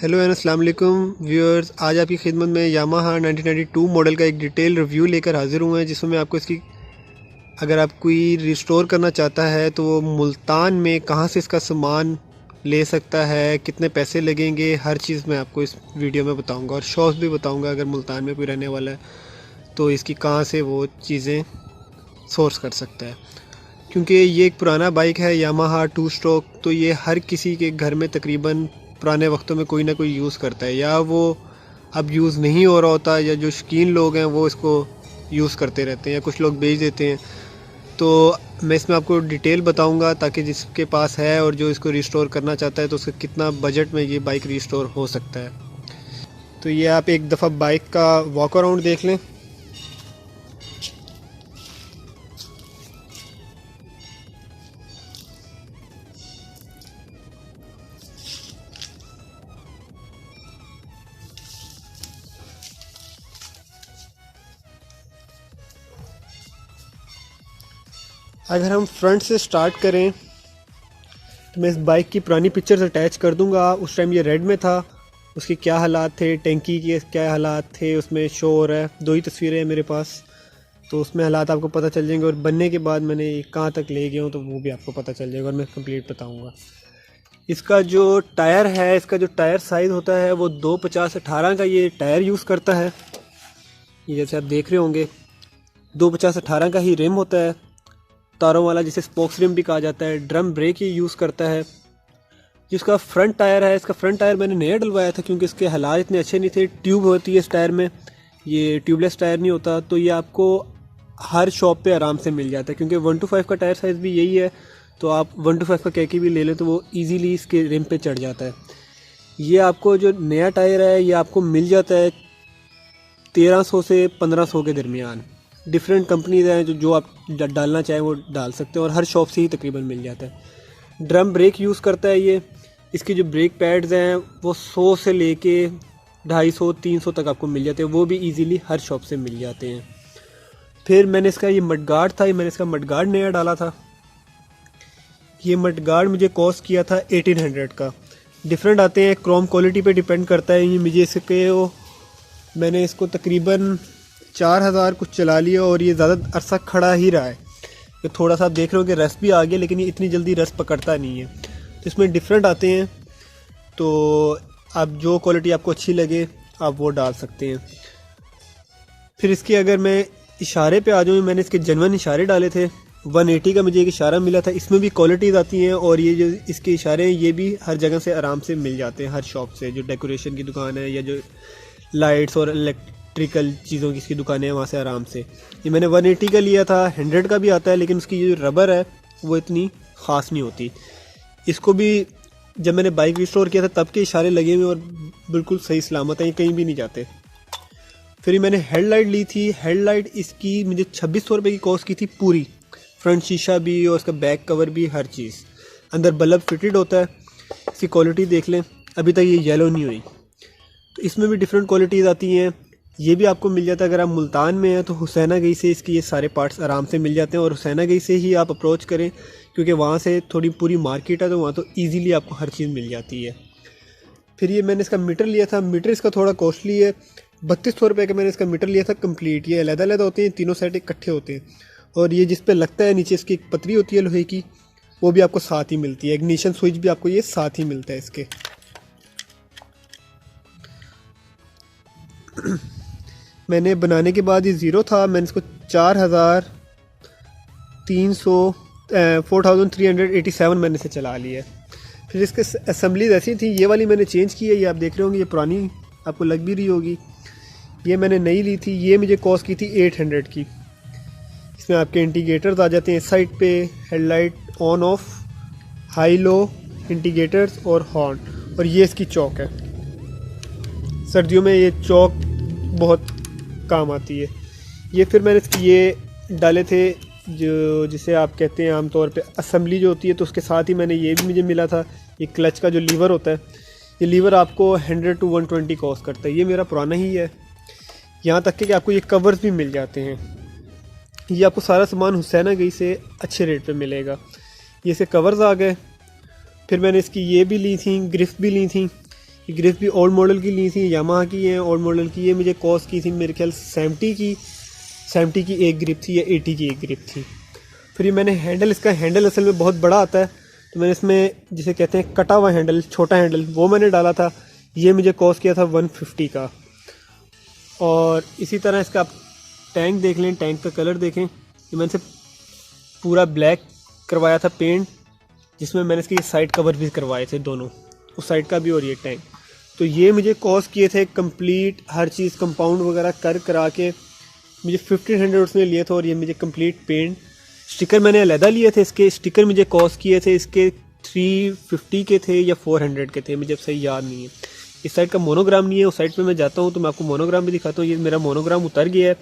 Hello and अस्सलाम वालेकुम viewers. आज आपकी खिदमत में यामाहा 1992 मॉडल का एक डिटेल रिव्यू लेकर हाज़िर हुए हैं, जिसमें मैं आपको इसकी अगर आप कोई रिस्टोर करना चाहता है तो वो मुल्तान में कहाँ से इसका सामान ले सकता है, कितने पैसे लगेंगे, हर चीज़ मैं आपको इस वीडियो में बताऊंगा और शॉप्स भी बताऊंगा। अगर मुल्तान में कोई रहने वाला है तो इसकी कहाँ से वो चीज़ें सोर्स कर सकता है, क्योंकि ये एक पुराना बाइक है यामाहा 2 स्ट्रोक। तो ये हर किसी के घर में तकरीबन पुराने वक्तों में कोई ना कोई यूज़ करता है, या वो अब यूज़ नहीं हो रहा होता, या जो शौकीन लोग हैं वो इसको यूज़ करते रहते हैं, या कुछ लोग बेच देते हैं। तो मैं इसमें आपको डिटेल बताऊंगा ताकि जिसके पास है और जो इसको रिस्टोर करना चाहता है तो उसका कितना बजट में ये बाइक रिस्टोर हो सकता है। तो ये आप एक दफ़ा बाइक का वॉक अराउंड देख लें। अगर हम फ्रंट से स्टार्ट करें तो मैं इस बाइक की पुरानी पिक्चर्स अटैच कर दूंगा। उस टाइम ये रेड में था, उसके क्या हालात थे, टैंकी के क्या हालात थे, उसमें शो हो रहा है। 2 ही तस्वीरें हैं मेरे पास, तो उसमें हालात आपको पता चल जाएंगे। और बनने के बाद मैंने कहाँ तक ले गया हूँ तो वो भी आपको पता चल जाएगा और मैं कंप्लीट बताऊँगा। इसका जो टायर है, इसका जो टायर साइज़ होता है वो 250/18 का ये टायर यूज़ करता है। ये जैसे आप देख रहे होंगे 250/18 का ही रिम होता है, तारों वाला, जिसे स्पोक्स रिम भी कहा जाता है। ड्रम ब्रेक ये यूज़ करता है। जिसका फ्रंट टायर है, इसका फ्रंट टायर मैंने नया डलवाया था क्योंकि इसके हालात इतने अच्छे नहीं थे। ट्यूब होती है इस टायर में, ये ट्यूबलेस टायर नहीं होता। तो ये आपको हर शॉप पे आराम से मिल जाता है, क्योंकि 1/5 का टायर साइज़ भी यही है। तो आप 1/5 का कह के भी ले लें तो वो ईजीली इसके रिम पे चढ़ जाता है। ये आपको जो नया टायर है ये आपको मिल जाता है 1300 से 1500 के दरमियान। डिफरेंट कंपनीज हैं जो आप डालना चाहें वो डाल सकते हैं, और हर शॉप से ही तकरीबन मिल जाता है। ड्रम ब्रेक यूज़ करता है ये। इसके जो ब्रेक पैड्स हैं वो 100 से लेके 250-300 तक आपको मिल जाते हैं, वो भी इजीली हर शॉप से मिल जाते हैं। फिर मैंने इसका ये मडगार्ड था, मैंने इसका मडगार्ड नया डाला था। ये मडगार्ड मुझे कॉस्ट किया था 1800 का। डिफरेंट आते हैं, क्रोम क्वालिटी पे डिपेंड करता है। ये मुझे इसके मैंने इसको तकरीबन 4000 कुछ चला लिया और ये ज़्यादा अरसा खड़ा ही रहा है। ये थोड़ा सा आप देख रहे हो कि रस भी आ गया, लेकिन ये इतनी जल्दी रस पकड़ता नहीं है। तो इसमें डिफरेंट आते हैं, तो आप जो क्वालिटी आपको अच्छी लगे आप वो डाल सकते हैं। फिर इसके अगर मैं इशारे पे आ जाऊँ, मैंने इसके जेन्युइन इशारे डाले थे। 180 का मुझे एक इशारा मिला था। इसमें भी क्वालिटीज़ आती हैं, और ये जो इसके इशारे हैं ये भी हर जगह से आराम से मिल जाते हैं, हर शॉप से। जो डेकोरेशन की दुकान है या जो लाइट्स और इलेक्ट्रिकल चीज़ों की इसकी दुकानें हैं वहाँ से आराम से। ये मैंने 180 का लिया था। 100 का भी आता है, लेकिन उसकी जो रबर है वो इतनी ख़ास नहीं होती। इसको भी जब मैंने बाइक रिस्टोर किया था तब के इशारे लगे हुए और बिल्कुल सही सलामत हैं, कहीं भी नहीं जाते। फिर मैंने हेडलाइट ली थी। हेडलाइट इसकी मुझे 2600 रुपये की कॉस्ट की थी पूरी। फ्रंट शीशा भी और उसका बैक कवर भी, हर चीज़। अंदर बल्ब फिटेड होता है। इसकी क्वालिटी देख लें, अभी तक ये येलो नहीं हुई। तो इसमें भी डिफरेंट क्वालिटीज़ आती हैं। ये भी आपको मिल जाता है अगर आप मुल्तान में हैं तो हुसैना गई से इसकी ये सारे पार्ट्स आराम से मिल जाते हैं, और हुसैना गई से ही आप अप्रोच करें क्योंकि वहाँ से थोड़ी पूरी मार्केट है, तो वहाँ तो ईज़िली आपको हर चीज़ मिल जाती है। फिर ये मैंने इसका मीटर लिया था। मीटर इसका थोड़ा कॉस्टली है, 3200 रुपये का मैंने इसका मीटर लिया था कंप्लीट। ये अलग-अलग होते हैं, तीनों सेट इकट्ठे होते हैं, और ये जिस पे लगता है नीचे इसकी एक पतरी होती है लोहे की, वो भी आपको साथ ही मिलती है। इग्निशन स्विच भी आपको ये साथ ही मिलता है इसके। मैंने बनाने के बाद ये ज़ीरो था, मैंने इसको 4387 मैंने इसे चला लिया। फिर इसके असम्बलीज ऐसी थी, ये वाली मैंने चेंज की है। ये आप देख रहे होंगे, ये पुरानी आपको लग भी रही होगी। ये मैंने नई ली थी, ये मुझे कॉस्ट की थी 800 की। इसमें आपके इंडिकेटर्स आ जाते हैं इस साइड पे, headlight on off, high low indicators और हॉर्न, और ये इसकी चौक है। सर्दियों में ये चौक बहुत काम आती है। ये फिर मैंने इसकी ये डाले थे जो जिसे आप कहते हैं आमतौर पे असेंबली जो होती है, तो उसके साथ ही मैंने ये भी मुझे मिला था। ये क्लच का जो लीवर होता है, ये लीवर आपको 100 to 120 कॉस्ट करता है। ये मेरा पुराना ही है। यहाँ तक कि आपको ये कवर्स भी मिल जाते हैं। ये आपको सारा सामान हुसैना गई से अच्छे रेट पे मिलेगा। ये इसके कवर्स आ गए। फिर मैंने इसकी ये भी ली थी, ग्रिफ्ट भी ली थी। ये ग्रिप्स भी ओल्ड मॉडल की ली थी, यामाहा की है ओल्ड मॉडल की। ये मुझे कॉस्ट की थी मेरे ख्याल 70 की एक ग्रिप थी या 80 की एक ग्रिप थी। फिर ये मैंने हैंडल, इसका हैंडल असल में बहुत बड़ा आता है, तो मैंने इसमें जिसे कहते हैं कटा हुआ हैंडल, छोटा हैंडल, वो मैंने डाला था। ये मुझे कॉस्ट किया था 150 का। और इसी तरह इसका आप टैंक देख लें, टैंक का कलर देखें। ये मैंने से पूरा ब्लैक करवाया था पेंट, जिसमें मैंने इसके साइड कवर भी करवाए थे दोनों, उस साइड का भी और ये टैंक। तो ये मुझे कॉस्ट किए थे कंप्लीट हर चीज़ कंपाउंड वगैरह कर करा के मुझे 1500 उसने लिए थे। और ये मुझे कंप्लीट पेंट, स्टिकर मैंने अलहदा लिए थे, इसके स्टिकर मुझे कॉस्ट किए थे इसके 350 के थे या 400 के थे, मुझे अब सही याद नहीं है। इस साइड का मोनोग्राम नहीं है, उस साइड पे मैं जाता हूँ तो मैं आपको मोनोग्राम भी दिखाता हूँ। ये मेरा मोनोग्राम उतर गया है।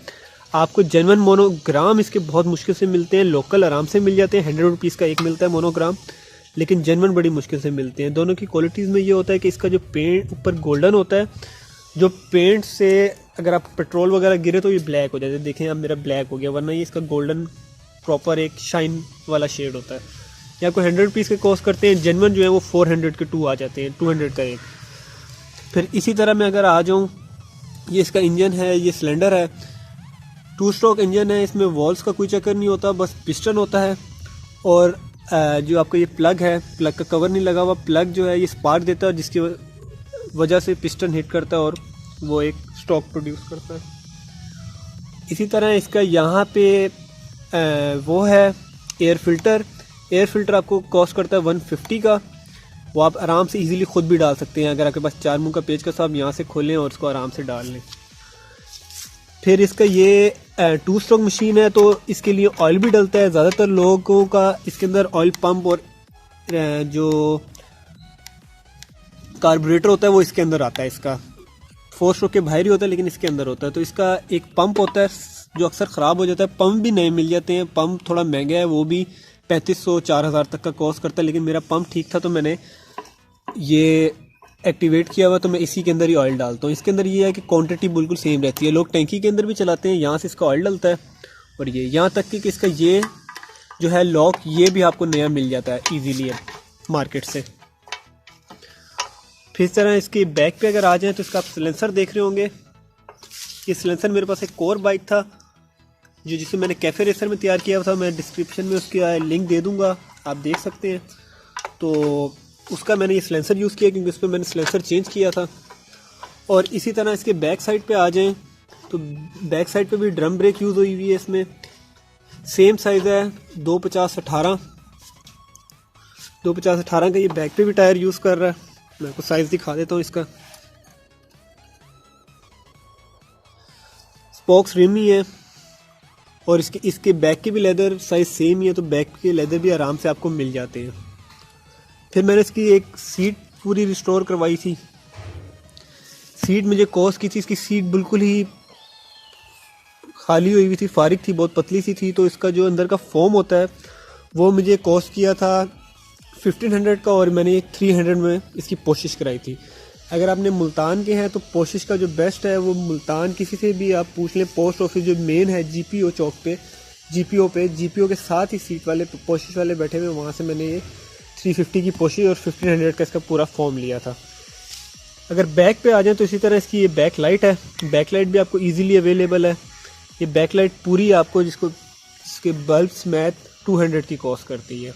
आपको जेन्युइन मोनोग्राम इसके बहुत मुश्किल से मिलते हैं, लोकल आराम से मिल जाते हैं, 100 रुपीज़ का एक मिलता है मोनोग्राम, लेकिन जेन्युइन बड़ी मुश्किल से मिलते हैं। दोनों की क्वालिटीज़ में ये होता है कि इसका जो पेंट ऊपर गोल्डन होता है, जो पेंट से अगर आप पेट्रोल वगैरह गिरे तो ये ब्लैक हो जाता है। देखें अब मेरा ब्लैक हो गया, वरना ये इसका गोल्डन प्रॉपर एक शाइन वाला शेड होता है। ये आपको 100 रुपीज़ के कॉस्ट करते हैं, जेन्युइन जो है वो 400 के 2 आ जाते हैं, 200 का एक। फिर इसी तरह मैं अगर आ जाऊँ, ये इसका इंजन है, ये सिलेंडर है, 2 स्ट्रोक इंजन है, इसमें वॉल्स का कोई चक्कर नहीं होता, बस पिस्टन होता है। और जो आपका ये प्लग है, प्लग का कवर नहीं लगा हुआ, प्लग जो है ये स्पार्क देता है, जिसकी वजह से पिस्टन हिट करता है और वो एक स्टॉक प्रोड्यूस करता है। इसी तरह इसका यहाँ पे वो है एयर फिल्टर। एयर फिल्टर आपको कॉस्ट करता है 150 का। वो आप आराम से इजीली खुद भी डाल सकते हैं, अगर आपके पास 4 मुंह का पेच का आप यहाँ से खोलें और उसको आराम से डाल लें। फिर इसका ये 2 स्ट्रोक मशीन है, तो इसके लिए ऑयल भी डलता है। ज़्यादातर लोगों का इसके अंदर ऑयल पंप और जो कार्बोरेटर होता है वो इसके अंदर आता है। इसका 4 स्ट्रोक के बाहर ही होता है, लेकिन इसके अंदर होता है। तो इसका एक पंप होता है जो अक्सर ख़राब हो जाता है, पंप भी नए मिल जाते हैं। पंप थोड़ा महंगा है, वो भी 3500-4000 तक का कॉस्ट करता है, लेकिन मेरा पंप ठीक था तो मैंने ये एक्टिवेट किया हुआ, तो मैं इसी के अंदर ही ऑयल डालता हूँ। इसके अंदर ये है कि क्वांटिटी बिल्कुल सेम रहती है। लोग टैंकी के अंदर भी चलाते हैं, यहाँ से इसका ऑयल डलता है। और ये यहाँ तक कि इसका ये जो है लॉक, ये भी आपको नया मिल जाता है ईजीली मार्केट से। फिर इस तरह इसके बैक पे अगर आ जाएँ तो इसका आप सिलेंसर देख रहे होंगे। ये सिलेंसर मेरे पास एक और बाइक था जो जिसे मैंने कैफ़े रेसर में तैयार किया था, मैं डिस्क्रिप्शन में उसका लिंक दे दूंगा, आप देख सकते हैं। तो उसका मैंने ये सिलेंसर यूज़ किया क्योंकि उस पर मैंने सिलेंसर चेंज किया था। और इसी तरह इसके बैक साइड पे आ जाएं तो बैक साइड पे भी ड्रम ब्रेक यूज़ हुई हुई है। इसमें सेम साइज़ है 250-18 का ये बैक पे भी टायर यूज़ कर रहा है। मैं आपको साइज़ दिखा देता हूँ इसका। स्पोक्स रिम ही है और इसके बैक के भी लेदर साइज़ सेम ही है, तो बैक के लेदर भी आराम से आपको मिल जाते हैं। फिर मैंने इसकी एक सीट पूरी रिस्टोर करवाई थी। सीट मुझे कॉस्ट की थी, इसकी सीट बिल्कुल ही खाली हुई हुई थी, फारिग थी, बहुत पतली सी थी। तो इसका जो अंदर का फोम होता है वो मुझे कॉस्ट किया था 1500 का, और मैंने 300 में इसकी कोशिश कराई थी। अगर आपने मुल्तान के हैं तो पोशिश का जो बेस्ट है वो मुल्तान किसी से भी आप पूछ लें। पोस्ट ऑफिस जो मेन है जीपीओ चौक पे, जीपीओ के साथ ही सीट वाले पोशिश वाले बैठे हुए, वहाँ से मैंने ये 350 की पोशिश और 1500 का इसका पूरा फॉर्म लिया था। अगर बैक पे आ जाए तो इसी तरह इसकी ये बैक लाइट है। बैक लाइट भी आपको ईजिली अवेलेबल है। ये बैक लाइट पूरी आपको इसके बल्ब समेत 200 की कॉस्ट करती है।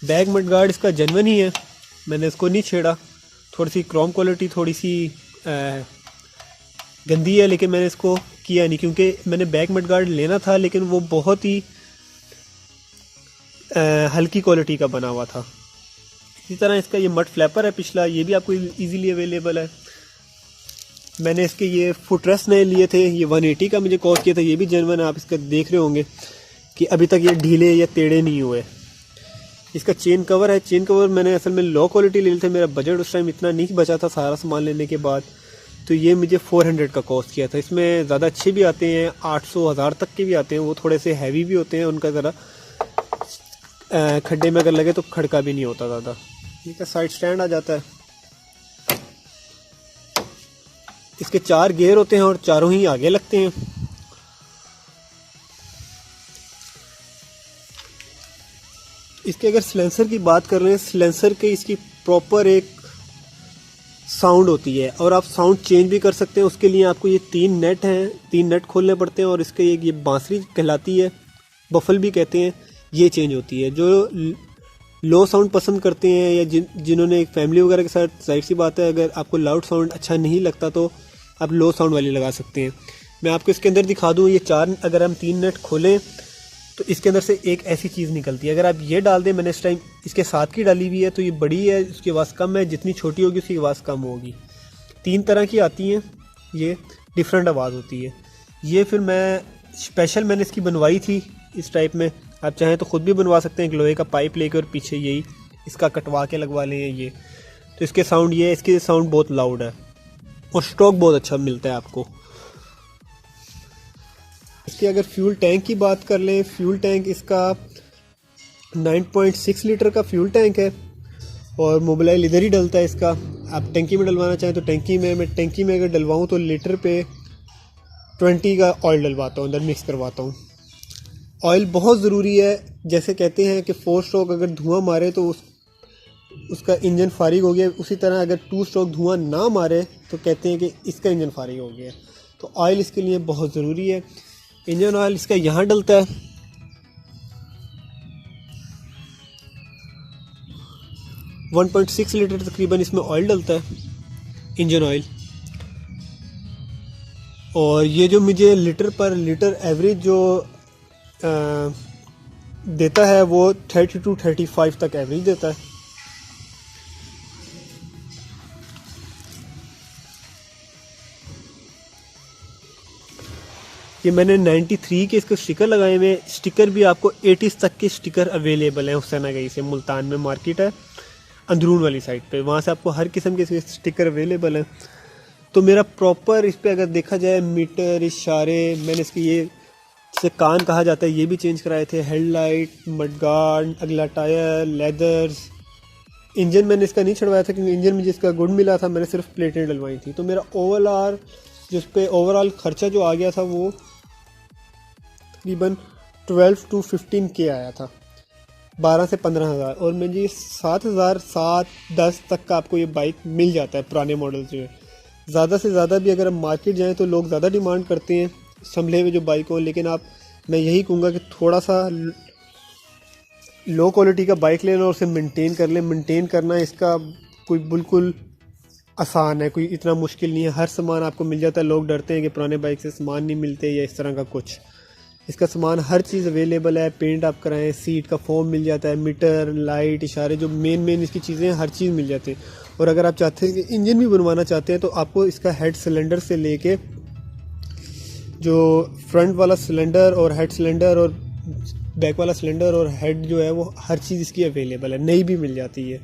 बैक मड गार्ड इसका जेन्युइन ही है, मैंने इसको नहीं छेड़ा। थोड़ी सी क्रोम क्वालिटी थोड़ी सी गंदी है, लेकिन मैंने इसको किया नहीं क्योंकि मैंने बैक मड गार्ड लेना था, लेकिन वो बहुत ही हल्की क्वालिटी का बना हुआ था। इसी तरह इसका ये मड फ्लैपर है पिछला, ये भी आपको इजीली अवेलेबल है। मैंने इसके ये फुट रेस्ट नए लिए थे, ये 180 का मुझे कॉस्ट किया था। ये भी जेन्युइन, आप इसका देख रहे होंगे कि अभी तक ये ढीले या टेढ़े नहीं हुए। इसका चेन कवर है, चेन कवर मैंने असल में लो क्वालिटी ले ली थी, मेरा बजट उस टाइम इतना नहीं बचा था सारा सामान लेने के बाद, तो ये मुझे 400 का कॉस्ट किया था। इसमें ज़्यादा अच्छे भी आते हैं, 800-1000 तक के भी आते हैं। वो थोड़े से हैवी भी होते हैं, उनका ज़रा खड्डे में अगर लगे तो खड़का भी नहीं होता ज़्यादा। इसका साइड स्टैंड आ जाता है। इसके 4 गियर होते हैं और चारों ही आगे लगते हैं। इसके अगर सिलेंसर की बात कर रहे हैं, सिलेंसर के इसकी प्रॉपर एक साउंड होती है, और आप साउंड चेंज भी कर सकते हैं। उसके लिए आपको ये 3 नेट हैं, 3 नेट खोलने पड़ते हैं, और इसके ये बांसुरी कहलाती है, बफल भी कहते हैं, ये चेंज होती है। जो लो साउंड पसंद करते हैं या जिन्होंने एक फैमिली वगैरह के साथ, जाहिर सी बात है अगर आपको लाउड साउंड अच्छा नहीं लगता तो आप लो साउंड वाली लगा सकते हैं। मैं आपको इसके अंदर दिखा दूँ, ये 4 अगर हम 3 नेट खोलें तो इसके अंदर से एक ऐसी चीज़ निकलती है। अगर आप ये डाल दें, मैंने इस टाइम इसके साथ की डाली हुई है, तो ये बड़ी है, उसकी आवाज़ कम है, जितनी छोटी होगी उसकी आवाज़ कम होगी। 3 तरह की आती हैं, ये डिफरेंट आवाज़ होती है। ये फिर मैं स्पेशल मैंने इसकी बनवाई थी इस टाइप में। आप चाहें तो ख़ुद भी बनवा सकते हैं, एक लोहे का पाइप लेकर और पीछे यही इसका कटवा के लगवा लें ये। तो इसके साउंड ये है, इसके साउंड बहुत लाउड है और स्टॉक बहुत अच्छा मिलता है आपको। इसके अगर फ्यूल टैंक की बात कर लें, फ्यूल टैंक इसका 9.6 लीटर का फ्यूल टैंक है, और मोबिलाइल इधर ही डलता है इसका। आप टंकी में डलवाना चाहें तो टंकी में, मैं टंकी में अगर डलवाऊँ तो लीटर पे 20 का ऑयल डलवाता हूँ, अंदर मिक्स करवाता हूँ। ऑयल बहुत ज़रूरी है। जैसे कहते हैं कि 4 स्ट्रोक अगर धुआं मारे तो उसका इंजन फारिग हो गया, उसी तरह अगर 2 स्ट्रोक धुआं ना मारे तो कहते हैं कि इसका इंजन फारिग हो गया। तो ऑयल इसके लिए बहुत ज़रूरी है। इंजन ऑयल इसका यहाँ डलता है, $1.6 लीटर तकरीबन इसमें ऑयल डलता है, इंजन ऑयल। और ये जो मुझे लीटर पर लीटर एवरेज जो देता है वो 30 to 35 तक एवरेज देता है। ये मैंने 93 के इसको स्टिकर लगाए हुए। स्टिकर भी आपको 80s तक के स्टिकर अवेलेबल हैं हुसैनागई से। मुल्तान में मार्केट है अंदरून वाली साइड पे, वहाँ से आपको हर किस्म के स्टिकर अवेलेबल हैं। तो मेरा प्रॉपर इस पे अगर देखा जाए मीटर, इशारे, मैंने इसकी ये जिसे कान कहा जाता है ये भी चेंज कराए थे, हेडलाइट, मडगार्ड, अगला टायर, लेदर्स। इंजन मैंने इसका नहीं छड़वाया था क्योंकि इंजन मुझे इसका गुड मिला था, मैंने सिर्फ प्लेटें डलवाई थी। तो मेरा जिस पे ओवरऑल खर्चा जो आ गया था वो तकरीबन 12 to 15 के आया था, 12 से 15,000। और मुझे 7,000, 7-10 तक का आपको ये बाइक मिल जाता है पुराने मॉडल से। ज़्यादा से ज़्यादा भी अगर हम मार्केट जाएँ तो लोग ज़्यादा डिमांड करते हैं संभले हुए जो बाइक हो, लेकिन मैं यही कहूँगा कि थोड़ा सा लो क्वालिटी का बाइक लेना और उसे मेंटेन कर लें। मेंटेन करना इसका कोई बिल्कुल आसान है, कोई इतना मुश्किल नहीं है। हर सामान आपको मिल जाता है। लोग डरते हैं कि पुराने बाइक से सामान नहीं मिलते या इस तरह का कुछ, इसका सामान हर चीज़ अवेलेबल है। पेंट आप कराएं, सीट का फोम मिल जाता है, मीटर, लाइट, इशारे, जो मेन इसकी चीज़ें हर चीज़ मिल जाती है। और अगर आप चाहते हैं कि इंजन भी बनवाना चाहते हैं तो आपको इसका हेड सिलेंडर से लेके जो फ्रंट वाला सिलेंडर और हेड सिलेंडर और बैक वाला सिलेंडर और हेड जो है वो हर चीज़ इसकी अवेलेबल है, नई भी मिल जाती है।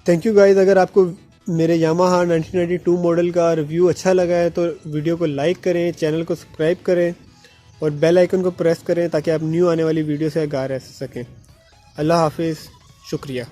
Thank you guys. अगर आपको मेरे यामाहा 1992 मॉडल का रिव्यू अच्छा लगा है तो वीडियो को लाइक करें, चैनल को सब्सक्राइब करें और बेल आइकन को प्रेस करें ताकि आप न्यू आने वाली वीडियो से आगाह रह सकें। अल्लाह हाफिज़, शुक्रिया।